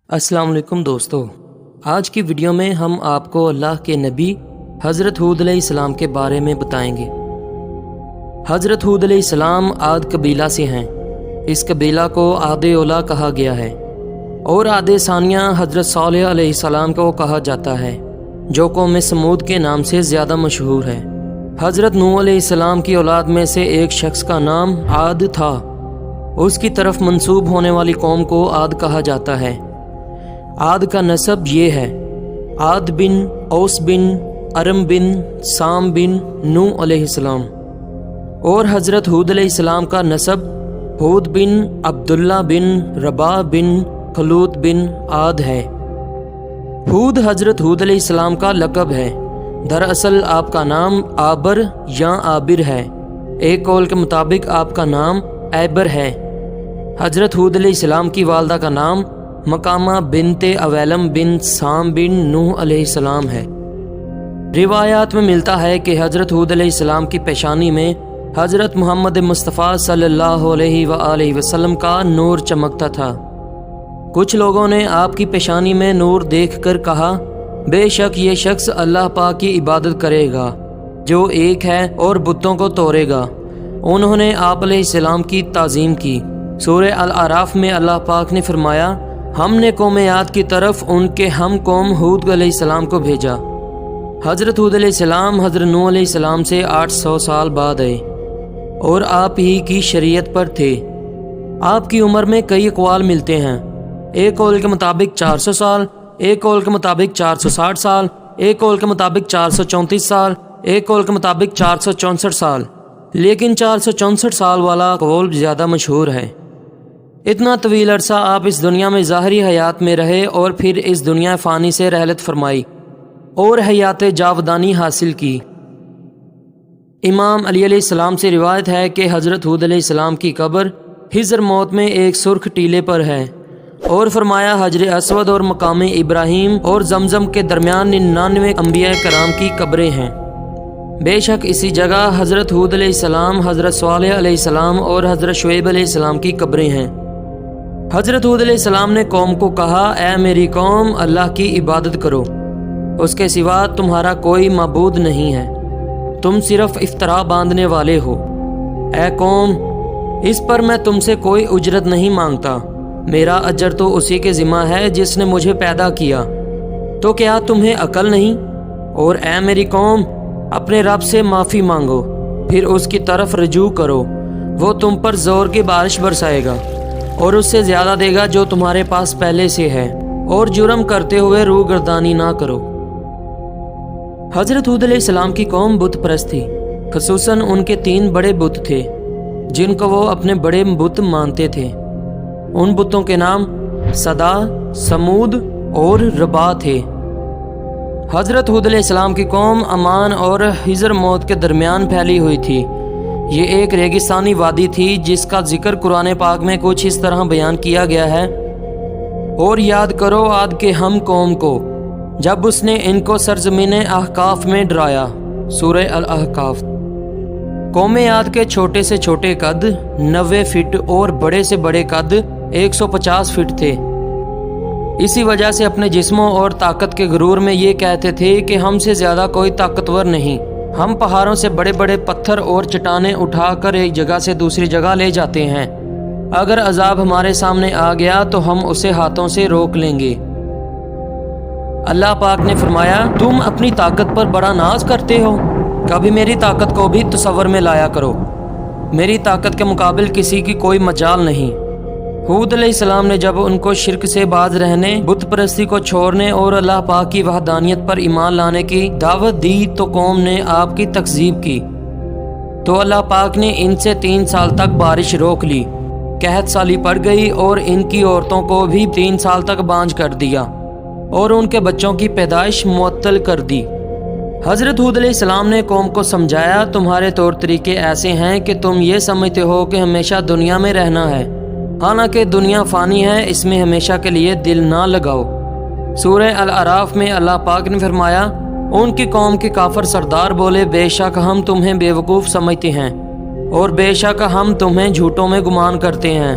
अस्सलाम वालेकुम दोस्तों, आज की वीडियो में हम आपको अल्लाह के नबी हज़रत हूद अलैहिस्सलाम के बारे में बताएंगे। हज़रत हूद अलैहिस्सलाम आद कबीला से हैं। इस कबीला को आदे ओला कहा गया है और आदे सानिया हज़रत सालेह अलैहिस्सलाम को कहा जाता है, जो कौम समूद के नाम से ज़्यादा मशहूर है। हज़रत नूह अलैहिस्सलाम की औलाद में से एक शख्स का नाम आद था। उसकी तरफ मंसूब होने वाली कौम को आद कहा जाता है। आद का नसब ये है: आद बिन औस बिन अरम बिन साम बिन नूह अलैहिस्सलाम। और हज़रत हूद अलैहिस्सलाम का नसब हूद बिन अब्दुल्ला बिन रबा बिन खलूत बिन आद है। हूद हज़रत हूद अलैहिस्सलाम का लक़ब है। दरअसल आपका नाम आबर या आबिर है। एक कौल के मुताबिक आपका नाम ऐबर है। हज़रत हूद अलैहिस्सलाम की वालदा का नाम मकामा बिनते अवैलम बिन साम बिन नूह अलैहिस्सलाम है। रिवायात में मिलता है कि हज़रत हूद अलैहिस्सलाम की पेशानी में हज़रत मोहम्मद मुस्तफ़ा सल्लल्लाहु अलैहि वसल्लम का नूर चमकता था। कुछ लोगों ने आपकी पेशानी में नूर देखकर कहा, बेशक ये शख्स अल्लाह पाक की इबादत करेगा जो एक है और बुतों को तोड़ेगा। उन्होंने आप अलैहिस्सलाम की ताज़ीम की। सूरह अल आराफ में अल्लाह पाक ने फरमाया, हमने कौम आद की तरफ उनके हम कौम हूद अलैहिस्सलाम को भेजा। हज़रत हूद अलैहिस्सलाम हज़रत नूह अलैहिस्सलाम से 800 साल बाद आए और आप ही की शरीयत पर थे। आपकी उम्र में कई अक़वाल मिलते हैं। एक कौल के मुताबिक 400 साल, एक कौल के मुताबिक 460 साल, एक कौल के मुताबिक 434 साल, एक कौल के मुताबिक 464 साल, लेकिन 464 साल वाला कौल ज़्यादा मशहूर है। इतना तवील अरसा आप इस दुनिया में ज़ाहरी हयात में रहे और फिर इस दुनिया फ़ानी से रहलत फरमाई और हयात जावदानी हासिल की। इमाम अली अलैहिस्सलाम से रिवायत है कि हज़रत हूद अलैहिस्सलाम की कब्र हिजर मौत में एक सुर्ख टीले पर है और फरमाया, हजर असवद और मकाम इब्राहीम और जमजम के दरमियान 99 अंबिया कराम की कब्रें हैं। बेशक इसी जगह हज़रत हूद अलैहिस्सलाम, हज़रत सालेह अलैहिस्सलाम और हज़रत शुएब अलैहिस्सलाम की कब्रें हैं। हज़रत हूद अलैहिस्सलाम ने कौम को कहा, ऐ मेरी कौम, अल्लाह की इबादत करो, उसके सिवा तुम्हारा कोई माबूद नहीं है, तुम सिर्फ इफ्तरा बांधने वाले हो। ऐ कौम, इस पर मैं तुमसे कोई उजरत नहीं मांगता, मेरा अजर तो उसी के ज़िम्मा है जिसने मुझे पैदा किया, तो क्या तुम्हें अकल नहीं? और ऐ मेरी कौम, अपने रब से माफ़ी मांगो, फिर उसकी तरफ रजू करो, वो तुम पर ज़ोर की बारिश बरसाएगा और उससे ज़्यादा देगा जो तुम्हारे पास पहले से है, और जुर्म करते हुए रूह गर्दानी ना करो। हज़रत हूद अलैहिस्सलाम की कौम बुत परस्त थी। खसूसन उनके 3 बड़े बुत थे जिनको वो अपने बड़े बुत मानते थे। उन बुतों के नाम सदा, समूद और रबा थे। हज़रत हूद अलैहिस्सलाम की कौम अमान और हिजर मौत के दरमियान फैली हुई थी। ये एक रेगिस्तानी वादी थी जिसका जिक्र कुरान पाक में कुछ इस तरह बयान किया गया है, और याद करो आद के हम कौम को जब उसने इनको सरजमीन अहकाफ में डराया। सूरह अल अहकाफ। कौम आद के छोटे से छोटे कद 90 फीट और बड़े से बड़े कद 150 फीट थे। इसी वजह से अपने जिस्मों और ताकत के गुरूर में ये कहते थे कि हमसे ज़्यादा कोई ताकतवर नहीं। हम पहाड़ों से बड़े बड़े पत्थर और चट्टानें उठाकर एक जगह से दूसरी जगह ले जाते हैं। अगर अजाब हमारे सामने आ गया तो हम उसे हाथों से रोक लेंगे। अल्लाह पाक ने फरमाया, तुम अपनी ताकत पर बड़ा नाज करते हो, कभी मेरी ताकत को भी तसव्वुर में लाया करो। मेरी ताकत के मुकाबिल किसी की कोई मजाल नहीं। हूद अलैहिस्सलाम ने जब उनको शिरक से बाज रहने, बुत परस्ती को छोड़ने और अल्लाह पाक की वहदानियत पर ईमान लाने की दावत दी तो कौम ने आपकी तकज़ीब की। तो अल्लाह पाक ने इनसे 3 साल तक बारिश रोक ली। कहत साली पड़ गई और इनकी औरतों को भी 3 साल तक बांझ कर दिया और उनके बच्चों की पैदाइश मुअत्तल कर दी। हज़रत हूद अलैहिस्सलाम ने कौम को समझाया, तुम्हारे तौर तरीके ऐसे हैं कि तुम ये समझते हो कि हमेशा दुनिया में रहना है, हालांकि दुनिया फ़ानी है, इसमें हमेशा के लिए दिल ना लगाओ। सूरह अल आराफ में अल्लाह पाक ने फरमाया, उनकी कौम के काफर सरदार बोले, बेशक हम तुम्हें बेवकूफ़ समझते हैं और बेशक हम तुम्हें झूठों में गुमान करते हैं।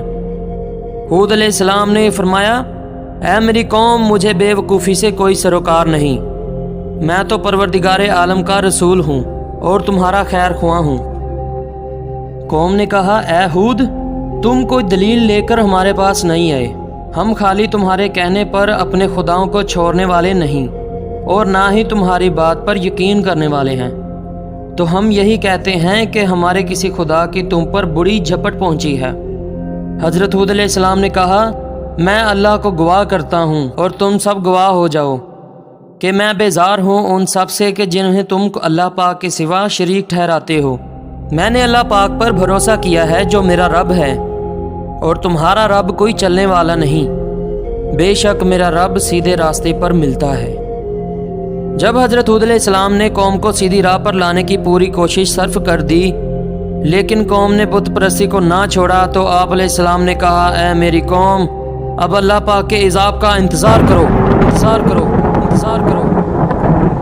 हूद अलैहिस्सलाम ने फरमाया, اے میری قوم، مجھے بے وقوفی سے کوئی سروکار نہیں، میں تو پروردگار عالم کا رسول ہوں اور تمہارا خیر خواہ ہوں۔ قوم نے کہا، اے ہود، تم کوئی دلیل لے کر ہمارے پاس نہیں آئے، ہم خالی تمہارے کہنے پر اپنے خداؤں کو چھوڑنے والے نہیں اور نہ ہی تمہاری بات پر یقین کرنے والے ہیں، تو ہم یہی کہتے ہیں کہ ہمارے کسی خدا کی تم پر بڑی جھپٹ پہنچی ہے۔ حضرت ہود علیہ السلام نے کہا، میں اللہ کو گواہ کرتا ہوں اور تم سب گواہ ہو جاؤ کہ میں بیزار ہوں ان سب سے کہ جنہیں تم اللہ پاک کے سوا شریک ٹھہراتے ہو۔ میں نے اللہ پاک پر بھروسہ کیا ہے جو میرا رب ہے، اور تمہارا رب کوئی چلنے والا نہیں، بے شک میرا رب سیدھے راستے پر ملتا ہے۔ جب حضرت ہود علیہ السلام نے قوم کو سیدھی راہ پر لانے کی پوری کوشش صرف کر دی، لیکن قوم نے بت پرستی کو نہ چھوڑا، تو آپ علیہ السلام نے کہا، اے میری قوم، اب اللہ پاک کے عذاب کا انتظار کرو، انتظار کرو، انتظار کرو۔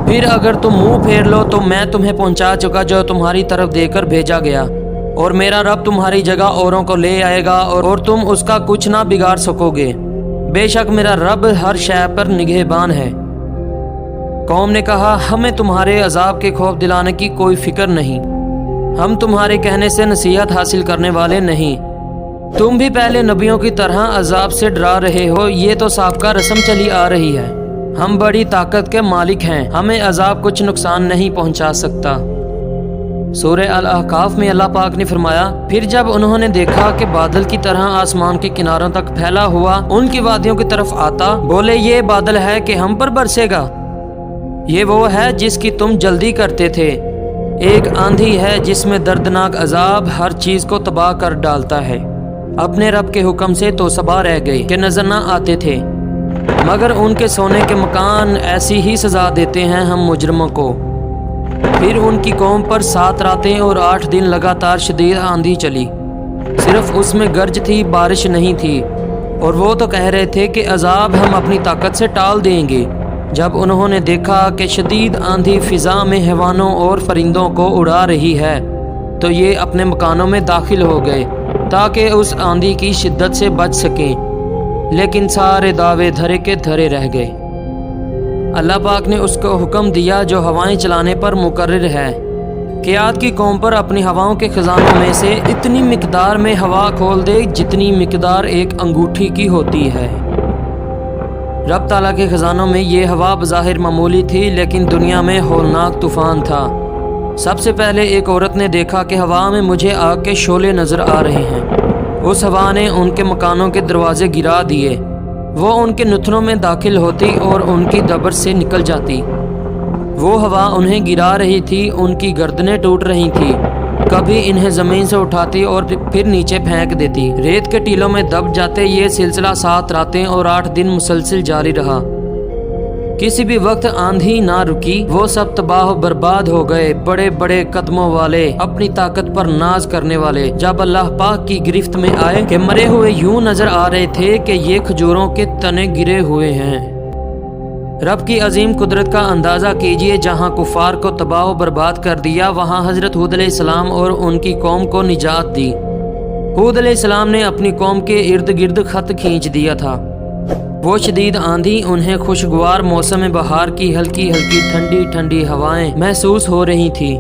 پھر اگر تم منہ پھیر لو تو میں تمہیں پہنچا چکا جو تمہاری طرف دے کر بھیجا گیا، اور میرا رب تمہاری جگہ اوروں کو لے آئے گا اور تم اس کا کچھ نہ بگاڑ سکو گے، بے شک میرا رب ہر شے پر نگہبان ہے۔ قوم نے کہا، ہمیں تمہارے عذاب کے خوف دلانے کی کوئی فکر نہیں، ہم تمہارے کہنے سے نصیحت حاصل کرنے والے نہیں، تم بھی پہلے نبیوں کی طرح عذاب سے ڈرا رہے ہو، یہ تو سابقہ رسم چلی آ رہی ہے، ہم بڑی طاقت کے مالک ہیں، ہمیں عذاب کچھ نقصان نہیں پہنچا سکتا۔ سورہ الاحقاف میں اللہ پاک نے فرمایا، پھر جب انہوں نے دیکھا کہ بادل کی طرح آسمان کے کناروں تک پھیلا ہوا ان کی وادیوں کی طرف آتا، بولے یہ بادل ہے کہ ہم پر برسے گا، یہ وہ ہے جس کی تم جلدی کرتے تھے، ایک آندھی ہے جس میں دردناک عذاب ہر چیز کو تباہ کر ڈالتا ہے۔ اپنے رب کے حکم سے تو صبا رہ گئی کہ نظر نہ آتے تھے، مگر ان کے سونے کے مکان ایسی ہی سزا دیتے ہیں ہم مجرموں کو۔ پھر ان کی قوم پر 7 راتیں اور 8 دن لگاتار شدید آندھی چلی، صرف اس میں گرج تھی، بارش نہیں تھی، اور وہ تو کہہ رہے تھے کہ عذاب ہم اپنی طاقت سے ٹال دیں گے۔ جب انہوں نے دیکھا کہ شدید آندھی فضا میں حیوانوں اور پرندوں کو اڑا رہی ہے، تو یہ اپنے مکانوں میں داخل ہو گئے تاکہ اس آندھی کی شدت سے بچ سکیں، لیکن سارے دعوے دھرے کے دھرے رہ گئے۔ اللہ پاک نے اس کو حکم دیا جو ہوائیں چلانے پر مقرر ہے کہ عاد کی قوم پر اپنی ہواؤں کے خزانوں میں سے اتنی مقدار میں ہوا کھول دے جتنی مقدار ایک انگوٹھی کی ہوتی ہے۔ رب تعالیٰ کے خزانوں میں یہ ہوا بظاہر معمولی تھی، لیکن دنیا میں ہولناک طوفان تھا۔ سب سے پہلے ایک عورت نے دیکھا کہ ہوا میں مجھے آگ کے شعلے نظر آ رہے ہیں، اس ہوا نے ان کے مکانوں کے دروازے گرا دیے، وہ ان کے نتنوں میں داخل ہوتی اور ان کی دبر سے نکل جاتی۔ وہ ہوا انہیں گرا رہی تھی، ان کی گردنیں ٹوٹ رہی تھیں، کبھی انہیں زمین سے اٹھاتی اور پھر نیچے پھینک دیتی، ریت کے ٹیلوں میں دب جاتے۔ یہ سلسلہ 7 راتیں اور 8 دن مسلسل جاری رہا، کسی بھی وقت آندھی نہ رکی، وہ سب تباہ و برباد ہو گئے، بڑے بڑے قدموں والے، اپنی طاقت پر ناز کرنے والے۔ جب اللہ پاک کی گرفت میں آئے کہ مرے ہوئے یوں نظر آ رہے تھے کہ یہ کھجوروں کے تنے گرے ہوئے ہیں۔ رب کی عظیم قدرت کا اندازہ کیجئے، جہاں کفار کو تباہ و برباد کر دیا، وہاں حضرت ہود علیہ السلام اور ان کی قوم کو نجات دی۔ ہود علیہ السلام نے اپنی قوم کے ارد گرد خط کھینچ دیا تھا، وہ شدید آندھی انہیں خوشگوار موسم بہار کی ہلکی ہلکی ٹھنڈی ٹھنڈی ہوائیں محسوس ہو رہی تھی۔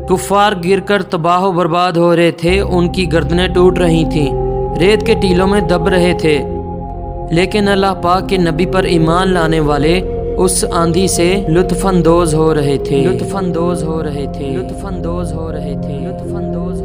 کفار گر کر تباہ و برباد ہو رہے تھے، ان کی گردنیں ٹوٹ رہی تھیں، ریت کے ٹیلوں میں دب رہے تھے، لیکن اللہ پاک کے نبی پر ایمان لانے والے اس آندھی سے لطف اندوز ہو رہے تھے، لطف اندوز ہو رہے تھے، لطف اندوز ہو رہے تھے، لطف اندوز